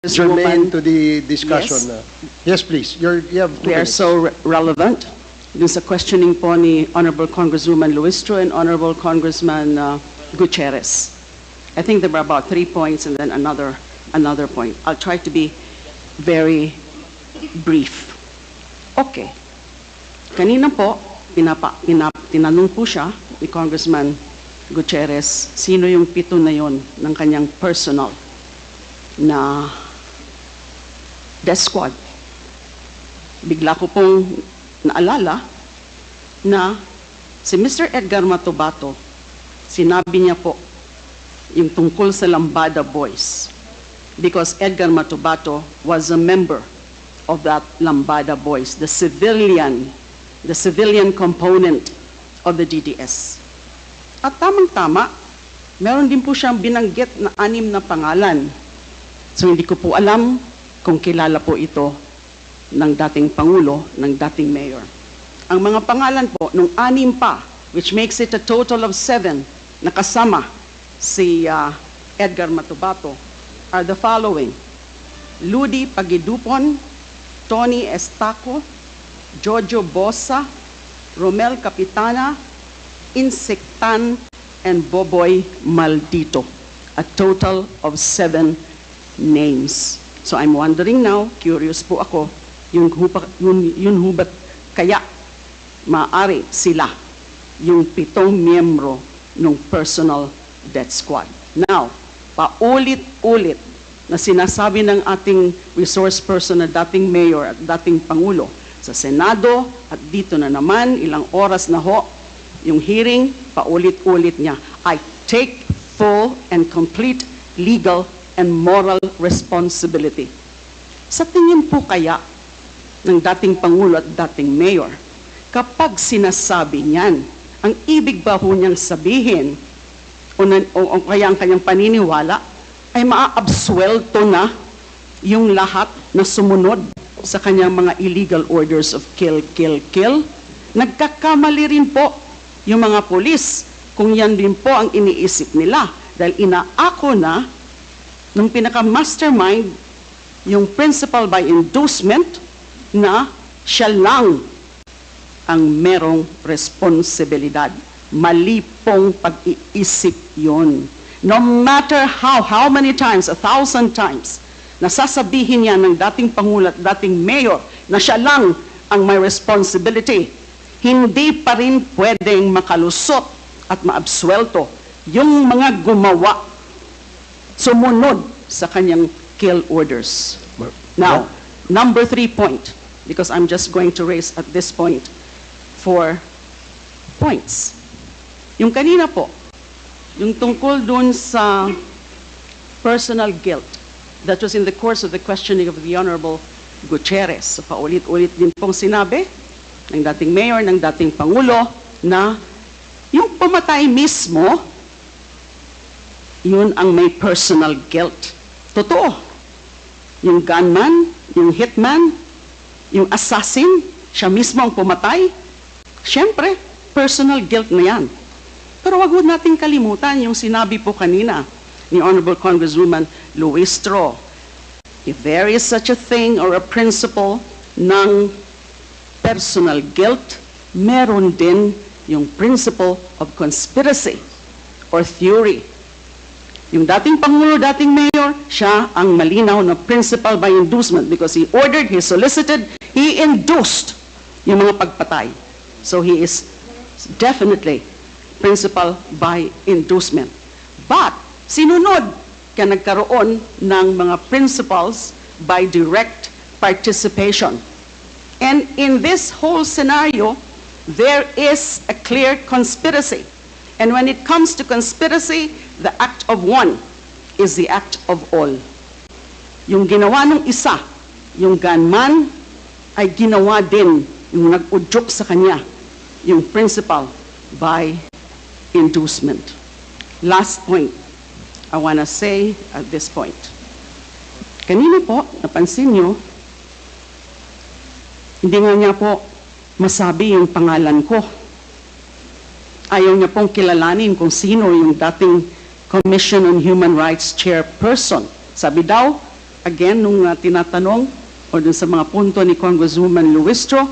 germane to the discussion. Yes. Yes, please. You have 2 They are minutes. so relevant. Dun sa questioning po ni Honorable Congresswoman Luistro and Honorable Congressman Gutierrez. I think there were about 3 points and then another point. I'll try to be very brief. Okay. Kanina po, tinanong po siya ni Congressman Gutierrez, sino yung 7 na yon ng kanyang personal na death squad. Bigla ko pong naalala na si Mr. Edgar Matubato, sinabi niya po yung tungkol sa Lambada Boys because Edgar Matubato was a member of that Lambada Boys, the civilian component of the DDS. At tamang-tama, meron din po siyang binanggit na 6 na pangalan. So hindi ko po alam kung kilala po ito ng dating Pangulo, ng dating Mayor. Ang mga pangalan po, nung 6 pa, which makes it a total of 7, nakasama si Edgar Matubato, are the following: Ludi Pagidupon, Tony Estaco, Jojo Bosa, Romel Capitana, Insectan, and Boboy Maldito. A total of 7 names. So I'm wondering now, curious po ako, yun ho ba't kaya maaari sila yung 7 miyembro ng personal death squad? Now, paulit-ulit na sinasabi ng ating resource person na dating mayor at dating pangulo sa Senado at dito na naman, ilang oras na ho, yung hearing, paulit-ulit niya, I take full and complete legal and moral responsibility. Sa tingin po kaya ng dating Pangulo at dating Mayor, kapag sinasabi niyan, ang ibig ba ho niyang sabihin o kaya ang kanyang paniniwala ay maa-absuelto na yung lahat na sumunod sa kanyang mga illegal orders of kill, kill, kill? Nagkakamali rin po yung mga polis kung yan din po ang iniisip nila dahil inaako na nung pinaka-mastermind yung principal by inducement na siya lang ang merong responsibilidad. Mali pong pag-iisip yun. No matter how many times, 1,000 times, nasasabihin niya ng dating Pangulo at dating Mayor na siya lang ang may responsibility, hindi pa rin pwedeng makalusot at maabsuelto yung mga gumawa, sumunod sa kanyang kill orders. Now, number 3 point, because I'm just going to raise at this point 4 points. Yung kanina po, yung tungkol dun sa personal guilt, that was in the course of the questioning of the Honorable Gutierrez. So paulit-ulit din pong sinabi ng dating mayor, ng dating pangulo, na yung pumatay mismo, yun ang may personal guilt. Totoo. Yung gunman, yung hitman, yung assassin, siya mismo ang pumatay. Siyempre, personal guilt na yan. Pero wag nating kalimutan yung sinabi po kanina ni Honorable Congresswoman Luistro. If there is such a thing or a principle ng personal guilt, meron din yung principle of conspiracy or theory. Yung dating Pangulo, dating Mayor, siya ang malinaw na principal by inducement because he ordered, he solicited, he induced yung mga pagpatay. So he is definitely principal by inducement. But sinunod ka nagkaroon ng mga principals by direct participation. And in this whole scenario, there is a clear conspiracy. And when it comes to conspiracy, the act of one is the act of all. Yung ginawa ng isa, yung gunman, ay ginawa din, yung nag-udyok sa kanya, yung principal by inducement. Last point I want to say at this point. Kanina po, napansin nyo, hindi nga niya po masabi yung pangalan ko. Ayaw niya pong kilalanin kung sino yung dating Commission on Human Rights chairperson. Sabi daw, again, nung tinatanong o dun sa mga punto ni Congresswoman Luistro,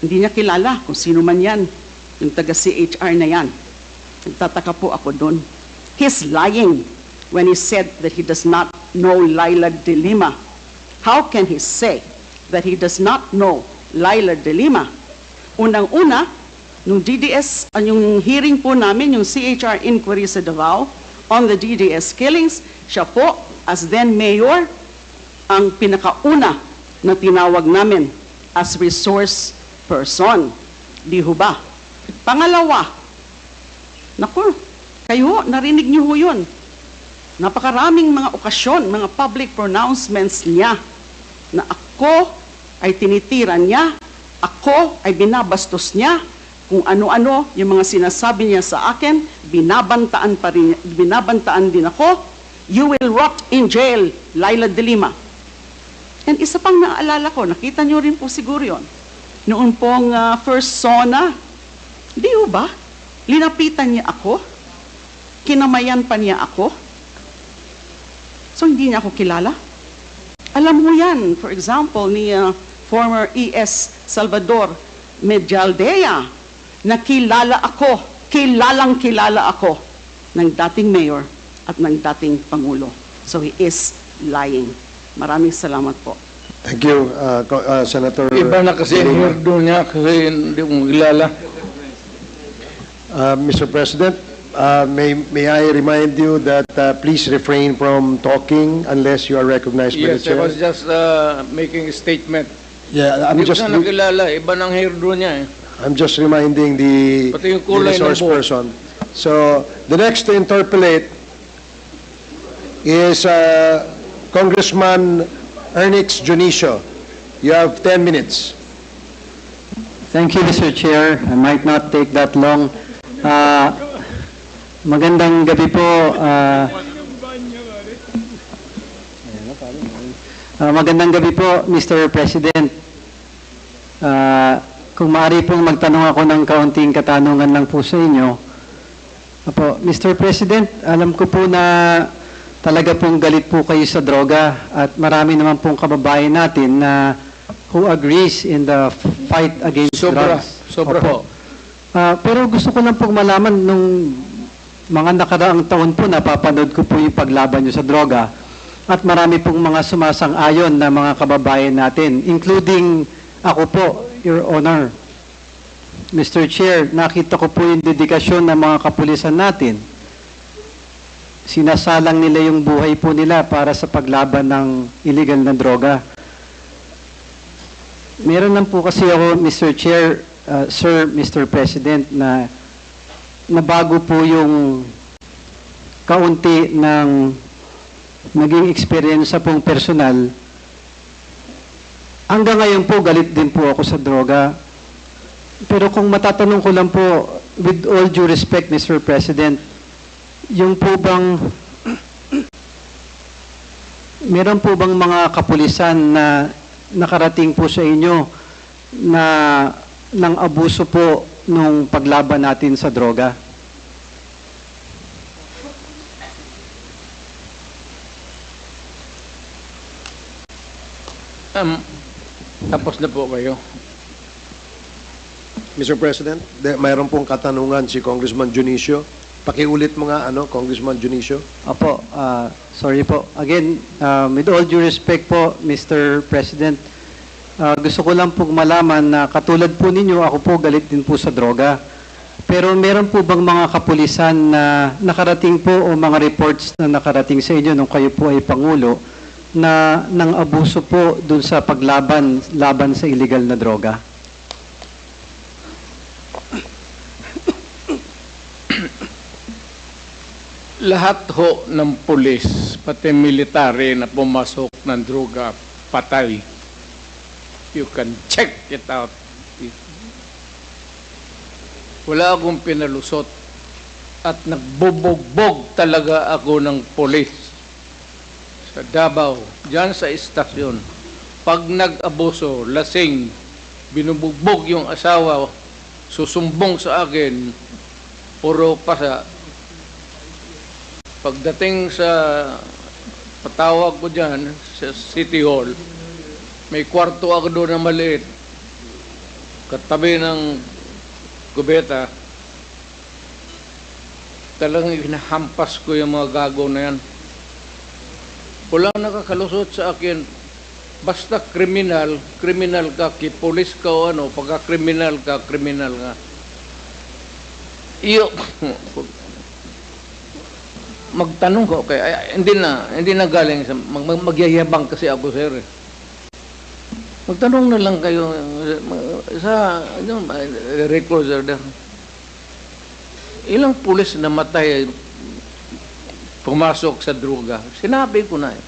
hindi niya kilala kung sino man yan, yung taga-CHR na yan. Nagtataka po ako dun. He's lying when he said that he does not know Laila de Lima. How can he say that he does not know Laila de Lima? Unang-una, nung DDS, yung hearing po namin, yung CHR inquiry sa Davao on the DDS killings, siya po, as then mayor, ang pinakauna na tinawag namin as resource person. Di ho ba? Pangalawa, naku, kayo, narinig niyo ho yun. Napakaraming mga okasyon, mga public pronouncements niya na ako ay tinitira niya, ako ay binabastos niya, kung ano-ano yung mga sinasabi niya sa akin, binabantaan din ako. You will rot in jail, Laila de Lima. And isa pang naaalala ko, nakita niyo rin po siguro yun, noon pong first SONA, di ba? Linapitan niya ako, kinamayan pa niya ako, so hindi niya ako kilala. Alam mo yan, for example, ni former ES Salvador Medialdea, na kilalang kilala ako ng dating mayor at ng dating Pangulo. So he is lying. Maraming salamat po. Thank you, Senator. Iba na kasi ang hirdo niya kasi hindi mo kilala. Mr. President, may I remind you that please refrain from talking unless you are recognized by the Yes, I chair. was just making a statement. Yeah, Hindi ko na nakilala, iba ng hirdo niya eh. I'm just reminding the Pati yung kulay ng resource buhok. person. So, the next to interpolate is Congressman Ernix Junicio. You have 10 minutes. Thank you, Mr. Chair. I might not take that long. Magandang gabi po. Magandang gabi po, Mr. President. Kung maaari pong magtanong ako ng kaunting katanungan lang po sa inyo. Apo, Mr. President, alam ko po na talaga pong galit po kayo sa droga at marami naman pong kababayan natin na who agrees in the fight against drugs. Sobra Opo. po. Pero gusto ko lang pong malaman nung mga nakaraang taon po napapanood ko po yung paglaban nyo sa droga at marami pong mga sumasang-ayon na mga kababayan natin, including ako po, Your Honor. Mr. Chair, nakita ko po yung dedikasyon ng mga kapulisan natin. Sinasalang nila yung buhay po nila para sa paglaban ng illegal na droga. Meron lang po kasi ako, Mr. Chair, Sir, Mr. President, na nabago po yung kaunti ng naging experience sa pong personal. Hanggang ngayon po, galit din po ako sa droga. Pero kung matatanong ko lang po, with all due respect, Mr. President, yung po bang, meron po bang mga kapulisan na nakarating po sa inyo na ng abuso po nung paglaban natin sa droga? Tapos na po kayo. Mr. President, mayroon pong katanungan si Congressman Junicio. Pakiulit mo nga, Congressman Junicio. Opo, sorry po. Again, with all due respect po, Mr. President, gusto ko lang pong malaman na katulad po ninyo, ako po galit din po sa droga. Pero meron po bang mga kapulisan na nakarating po o mga reports na nakarating sa inyo nung kayo po ay Pangulo na nang abuso po dun sa laban sa illegal na droga? Lahat ho ng pulis, pati military na pumasok ng droga, patay. You can check it out. Wala akong pinalusot at nagbubugbog talaga ako ng pulis sa Davao, dyan sa istasyon. Pag nag-abuso, lasing, binubugbog yung asawa, susumbong sa akin, puro pasa. Pagdating sa patawag ko dyan, sa City Hall. May kwarto ako doon na maliit. Katabi ng kubeta. Talagang hinahampas ko yung mga gago na yan. Walang nakakalusot sa akin. Basta kriminal, kriminal ka, kipulis ka o ano, pagka kriminal ka, kriminal nga. Iyo, magtanong ko, okay, hindi na galing sa, magyayabang kasi ako, sir. Magtanong na lang kayo sa, records are there. Ilang pulis na matay pumasok sa droga? Sinabi ko na eh.